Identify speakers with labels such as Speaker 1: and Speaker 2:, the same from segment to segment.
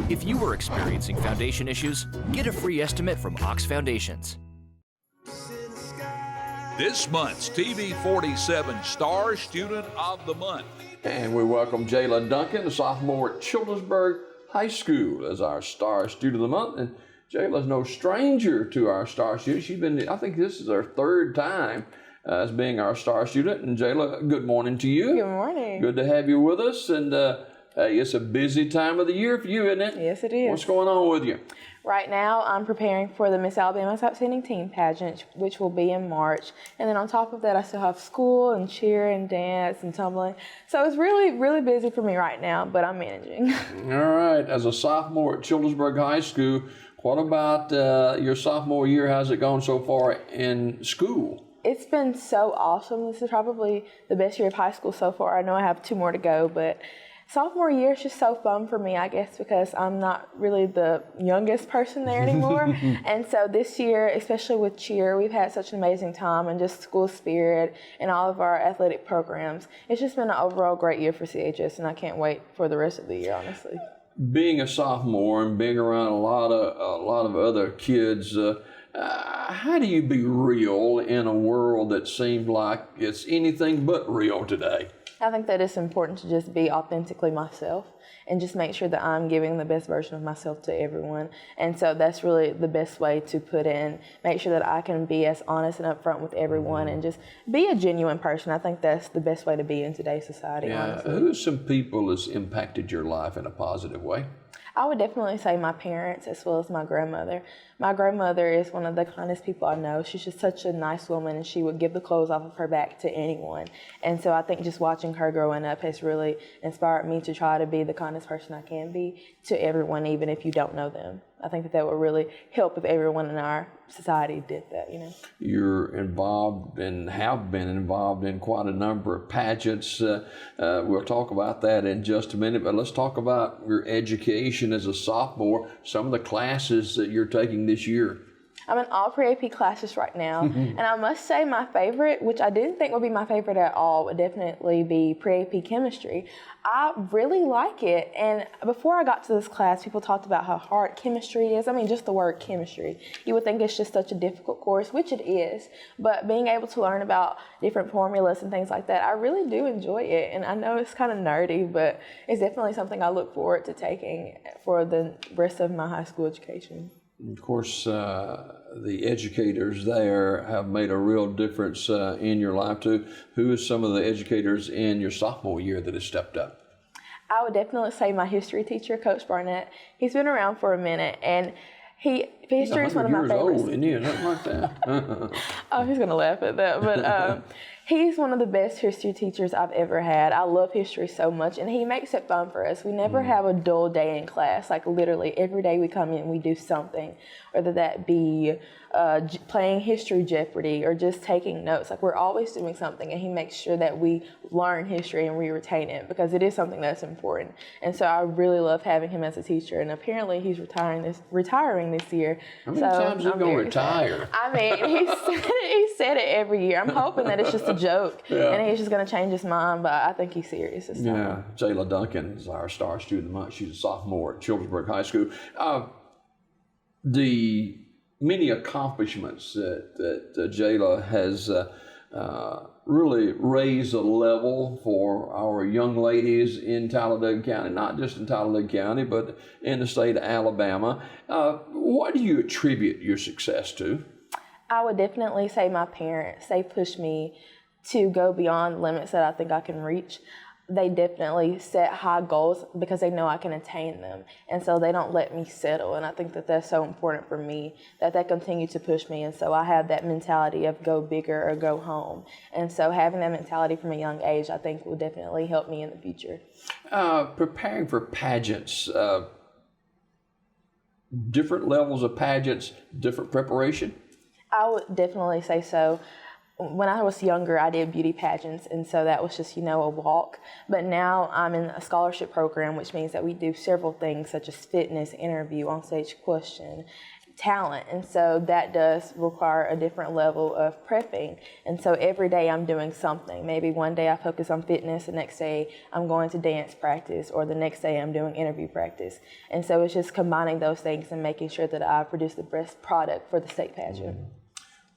Speaker 1: If you are experiencing foundation issues, get a free estimate from Ox Foundations.
Speaker 2: This month's TV 47 Star Student of the Month.
Speaker 3: And we welcome Jayla Duncan, a sophomore at Childersburg High School, as our Star Student of the Month. And Jayla's no stranger to our Star Student. She's been, I think this is her third time as being our Star Student. And Jayla, good morning to you.
Speaker 4: Good morning.
Speaker 3: Good to have you with us. And hey, it's a busy time of the year for you, isn't it?
Speaker 4: Yes, it is.
Speaker 3: What's going on with you?
Speaker 4: Right now, I'm preparing for the Miss Alabama's Outstanding Teen Pageant, which will be in March. And then on top of that, I still have school and cheer and dance and tumbling. So it's really, really busy for me right now, but I'm managing.
Speaker 3: All right. As a sophomore at Childersburg High School, what about your sophomore year? How's it gone so far in school?
Speaker 4: It's been so awesome. This is probably the best year of high school so far. I know I have 2 more to go, but sophomore year is just so fun for me, I guess, because I'm not really the youngest person there anymore. And so this year, especially with cheer, we've had such an amazing time, and just school spirit and all of our athletic programs. It's just been an overall great year for CHS, and I can't wait for the rest of the year, honestly.
Speaker 3: Being a sophomore and being around a lot of other kids, how do you be real in a world that seems like it's anything but real today?
Speaker 4: I think that it's important to just be authentically myself and just make sure that I'm giving the best version of myself to everyone. And so that's really the best way to put in, make sure that I can be as honest and upfront with everyone and just be a genuine person. I think that's the best way to be in today's society, honestly.
Speaker 3: Who are some people that's impacted your life in a positive way?
Speaker 4: I would definitely say my parents as well as my grandmother. My grandmother is one of the kindest people I know. She's just such a nice woman, and she would give the clothes off of her back to anyone. And so I think just watching her growing up has really inspired me to try to be the kindest person I can be to everyone, even if you don't know them. I think that would really help if everyone in our society did that, you know.
Speaker 3: You're involved and have been involved in quite a number of pageants. We'll talk about that in just a minute, but let's talk about your education as a sophomore, some of the classes that you're taking this year.
Speaker 4: I'm in all pre-AP classes right now, and I must say my favorite, which I didn't think would be my favorite at all, would definitely be pre-AP chemistry. I really like it, and before I got to this class, people talked about how hard chemistry is. I mean, just the word chemistry. You would think it's just such a difficult course, which it is, but being able to learn about different formulas and things like that, I really do enjoy it, and I know it's kind of nerdy, but it's definitely something I look forward to taking for the rest of my high school education.
Speaker 3: Of course, the educators there have made a real difference in your life too. Who is some of the educators in your sophomore year that have stepped up?
Speaker 4: I would definitely say my history teacher, Coach Barnett. He's been around for a minute, and history is one of my favorites.
Speaker 3: Old, isn't he? Nothing like that.
Speaker 4: Oh, he's gonna laugh at that, but he's one of the best history teachers I've ever had. I love history so much, and he makes it fun for us. We never have a dull day in class. Like literally every day we come in, we do something, whether that be playing History Jeopardy or just taking notes. Like we're always doing something, and he makes sure that we learn history and we retain it because it is something that's important. And so I really love having him as a teacher. And apparently he's retiring this year.
Speaker 3: How many times is he gonna retire?
Speaker 4: I mean, he said it every year. I'm hoping that it's just a joke, and he's just gonna change his mind. But I think he's serious this time.
Speaker 3: Yeah, Jayla Duncan is our Star Student of the Month. She's a sophomore at Childersburg High School. The many accomplishments that Jayla has really raised the level for our young ladies in Talladega County, not just in Talladega County, but in the state of Alabama. What do you attribute your success to?
Speaker 4: I would definitely say my parents. They pushed me to go beyond limits that I think I can reach. They definitely set high goals because they know I can attain them. And so they don't let me settle. And I think that that's so important for me, that they continue to push me. And so I have that mentality of go bigger or go home. And so having that mentality from a young age, I think will definitely help me in the future.
Speaker 3: Preparing for pageants, different levels of pageants, different preparation?
Speaker 4: I would definitely say so. When I was younger, I did beauty pageants, and so that was just, a walk. But now I'm in a scholarship program, which means that we do several things such as fitness, interview, onstage question, talent, and so that does require a different level of prepping. And so every day I'm doing something. Maybe one day I focus on fitness, the next day I'm going to dance practice, or the next day I'm doing interview practice. And so it's just combining those things and making sure that I produce the best product for the state pageant.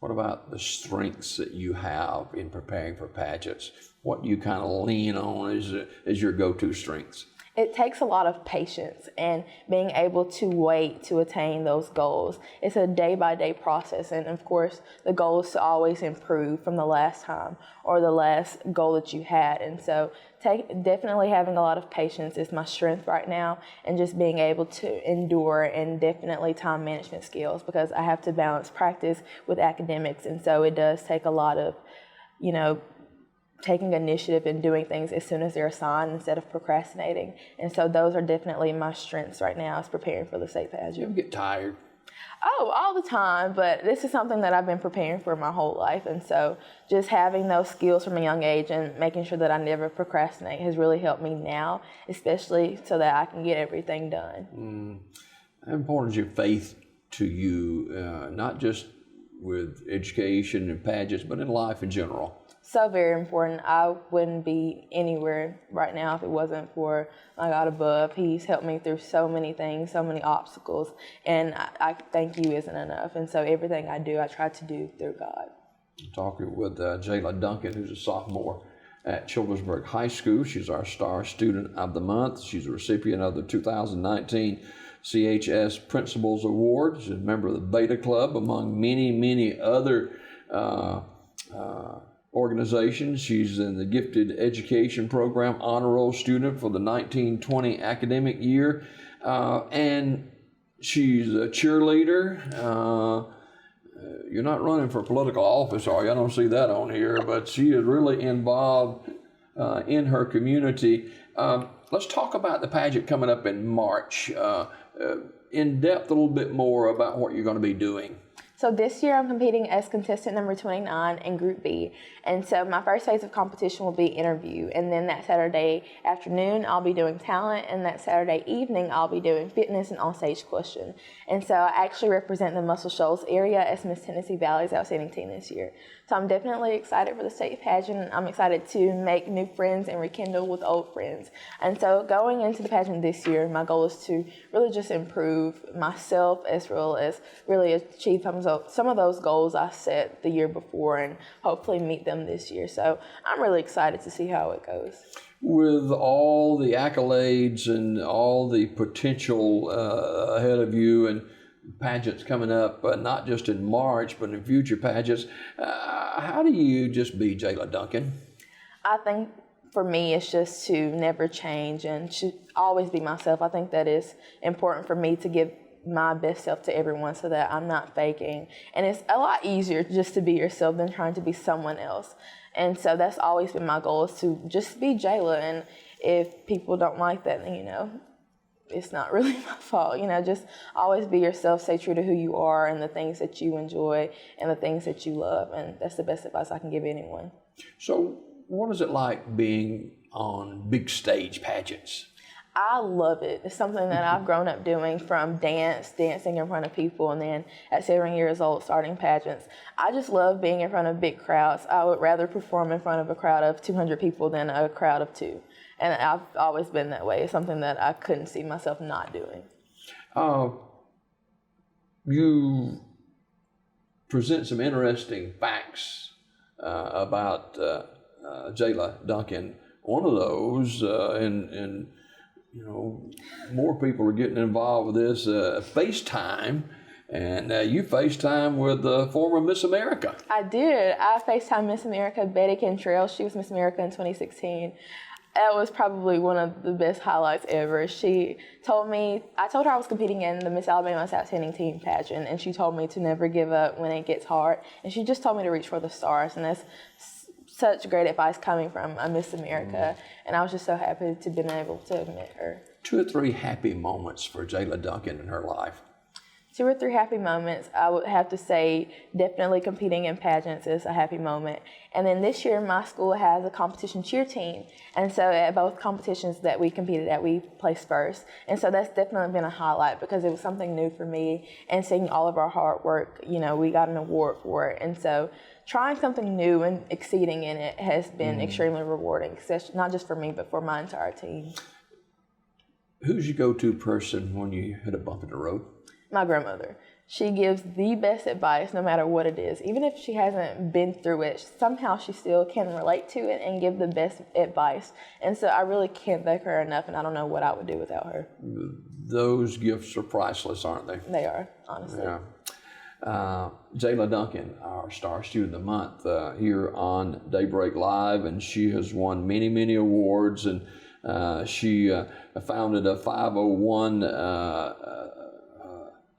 Speaker 3: What about the strengths that you have in preparing for pageants? What do you kind of lean on as your go-to strengths?
Speaker 4: It takes a lot of patience and being able to wait to attain those goals. It's a day-by-day process, and of course, the goal is to always improve from the last time or the last goal that you had. And so definitely having a lot of patience is my strength right now, and just being able to endure, and definitely time management skills, because I have to balance practice with academics. And so it does take a lot of, taking initiative and doing things as soon as they're assigned instead of procrastinating. And so those are definitely my strengths right now, is preparing for the state pageant.
Speaker 3: You ever get tired?
Speaker 4: Oh, all the time, but this is something that I've been preparing for my whole life. And so just having those skills from a young age and making sure that I never procrastinate has really helped me now, especially so that I can get everything done.
Speaker 3: How important is your faith to you, not just with education and pageants, but in life in general?
Speaker 4: So very important. I wouldn't be anywhere right now if it wasn't for my God above. He's helped me through so many things, so many obstacles, and I thank you isn't enough. And so everything I do, I try to do through God. I'm
Speaker 3: talking with Jayla Duncan, who's a sophomore at Childersburg High School. She's our Star Student of the Month. She's a recipient of the 2019 CHS Principals Award. She's a member of the Beta Club, among many, many other organizations. She's in the Gifted Education Program Honor Roll student for the 1920 academic year, and she's a cheerleader. You're not running for political office, are you? I don't see that on here, but she is really involved in her community. Let's talk about the pageant coming up in March. In depth a little bit more about what you're going to be doing.
Speaker 4: So this year I'm competing as contestant number 29 in Group B. And so my first phase of competition will be interview. And then that Saturday afternoon I'll be doing talent, and that Saturday evening I'll be doing fitness and on-stage question. And so I actually represent the Muscle Shoals area as Miss Tennessee Valley's Outstanding Teen this year. So I'm definitely excited for the state pageant. I'm excited to make new friends and rekindle with old friends. And so going into the pageant this year, my goal is to really just improve myself, as well as really achieve some of those goals I set the year before, and hopefully meet them this year. So I'm really excited to see how it goes.
Speaker 3: With all the accolades and all the potential ahead of you, and pageants coming up, not just in March, but in future pageants, how do you just be Jayla Duncan?
Speaker 4: I think for me, it's just to never change and to always be myself. I think that is important for me, to give my best self to everyone so that I'm not faking. And it's a lot easier just to be yourself than trying to be someone else. And so that's always been my goal, is to just be Jayla. And if people don't like that, then, it's not really my fault. Just always be yourself, stay true to who you are and the things that you enjoy and the things that you love. And that's the best advice I can give anyone.
Speaker 3: So what is it like being on big stage pageants?
Speaker 4: I love it. It's something that I've grown up doing, from dancing in front of people, and then at 7 years old starting pageants. I just love being in front of big crowds. I would rather perform in front of a crowd of 200 people than a crowd of 2. And I've always been that way. It's something that I couldn't see myself not doing.
Speaker 3: You present some interesting facts about Jayla Duncan. One of those, and more people are getting involved with this, FaceTime, and you FaceTime with former Miss America.
Speaker 4: I did. I FaceTime Miss America, Betty Cantrell. She was Miss America in 2016. That was probably one of the best highlights ever. I told her I was competing in the Miss Alabama's Outstanding Teen pageant, and she told me to never give up when it gets hard. And she just told me to reach for the stars, and that's such great advice coming from a Miss America. And I was just so happy to be able to meet her.
Speaker 3: 2 or 3 happy moments for Jayla Duncan in her life.
Speaker 4: 2 or 3 happy moments, I would have to say definitely competing in pageants is a happy moment. And then this year, my school has a competition cheer team. And so at both competitions that we competed at, we placed first. And so that's definitely been a highlight because it was something new for me. And seeing all of our hard work, we got an award for it. And so trying something new and exceeding in it has been extremely rewarding, not just for me, but for my entire team.
Speaker 3: Who's your go-to person when you hit a bump in the road?
Speaker 4: My grandmother. She gives the best advice no matter what it is. Even if she hasn't been through it, somehow she still can relate to it and give the best advice. And so I really can't thank her enough, and I don't know what I would do without her.
Speaker 3: Those gifts are priceless, aren't they?
Speaker 4: They are, honestly.
Speaker 3: Yeah. Jayla Duncan, our Star Student of the Month here on Daybreak Live, and she has won many, many awards, and she founded a 501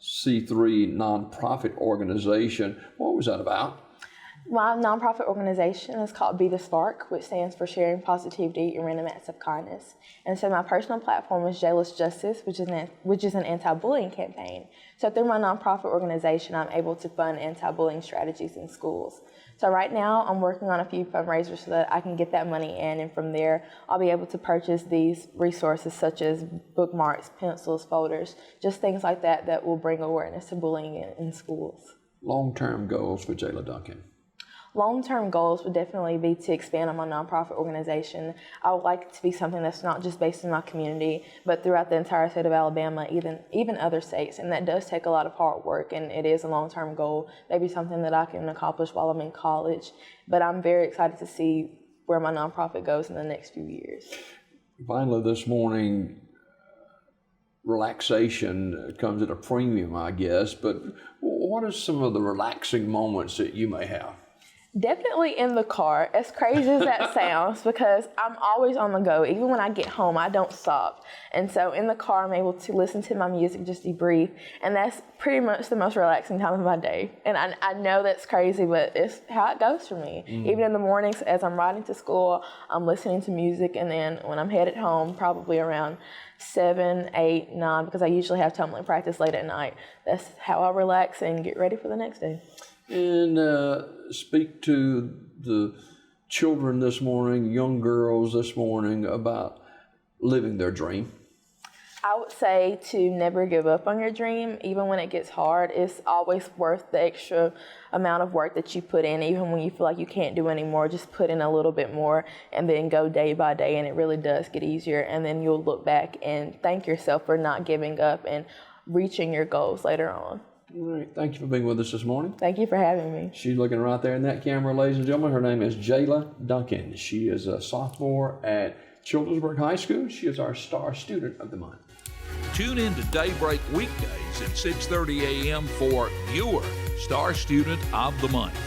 Speaker 3: C3 nonprofit organization. What was that about?
Speaker 4: My nonprofit organization is called Be the Spark, which stands for Sharing Positivity and Random Acts of Kindness. And so my personal platform is Jayla's Justice, which is an anti-bullying campaign. So through my nonprofit organization, I'm able to fund anti-bullying strategies in schools. So right now, I'm working on a few fundraisers so that I can get that money in, and from there, I'll be able to purchase these resources such as bookmarks, pencils, folders, just things like that that will bring awareness to bullying in schools.
Speaker 3: Long-term goals for Jayla Duncan.
Speaker 4: Long-term goals would definitely be to expand on my nonprofit organization. I would like it to be something that's not just based in my community, but throughout the entire state of Alabama, even other states. And that does take a lot of hard work, and it is a long-term goal, maybe something that I can accomplish while I'm in college. But I'm very excited to see where my nonprofit goes in the next few years.
Speaker 3: Finally, this morning, relaxation comes at a premium, I guess, but what are some of the relaxing moments that you may have?
Speaker 4: Definitely in the car, as crazy as that sounds, because I'm always on the go. Even when I get home, I don't stop. And so in the car, I'm able to listen to my music, just debrief. And that's pretty much the most relaxing time of my day. And I know that's crazy, but it's how it goes for me. Even in the mornings, as I'm riding to school, I'm listening to music. And then when I'm headed home, probably around 7, 8, 9, because I usually have tumbling practice late at night. That's how I relax and get ready for the next day.
Speaker 3: And speak to the children this morning, young girls this morning, about living their dream.
Speaker 4: I would say to never give up on your dream, even when it gets hard. It's always worth the extra amount of work that you put in, even when you feel like you can't do anymore. Just put in a little bit more and then go day by day, and it really does get easier. And then you'll look back and thank yourself for not giving up and reaching your goals later on.
Speaker 3: All right. Thank you for being with us this morning.
Speaker 4: Thank you for having me.
Speaker 3: She's looking right there in that camera, ladies and gentlemen. Her name is Jayla Duncan. She is a sophomore at Childersburg High School. She is our Star Student of the Month.
Speaker 2: Tune in to Daybreak weekdays at 6:30 a.m. for your Star Student of the Month.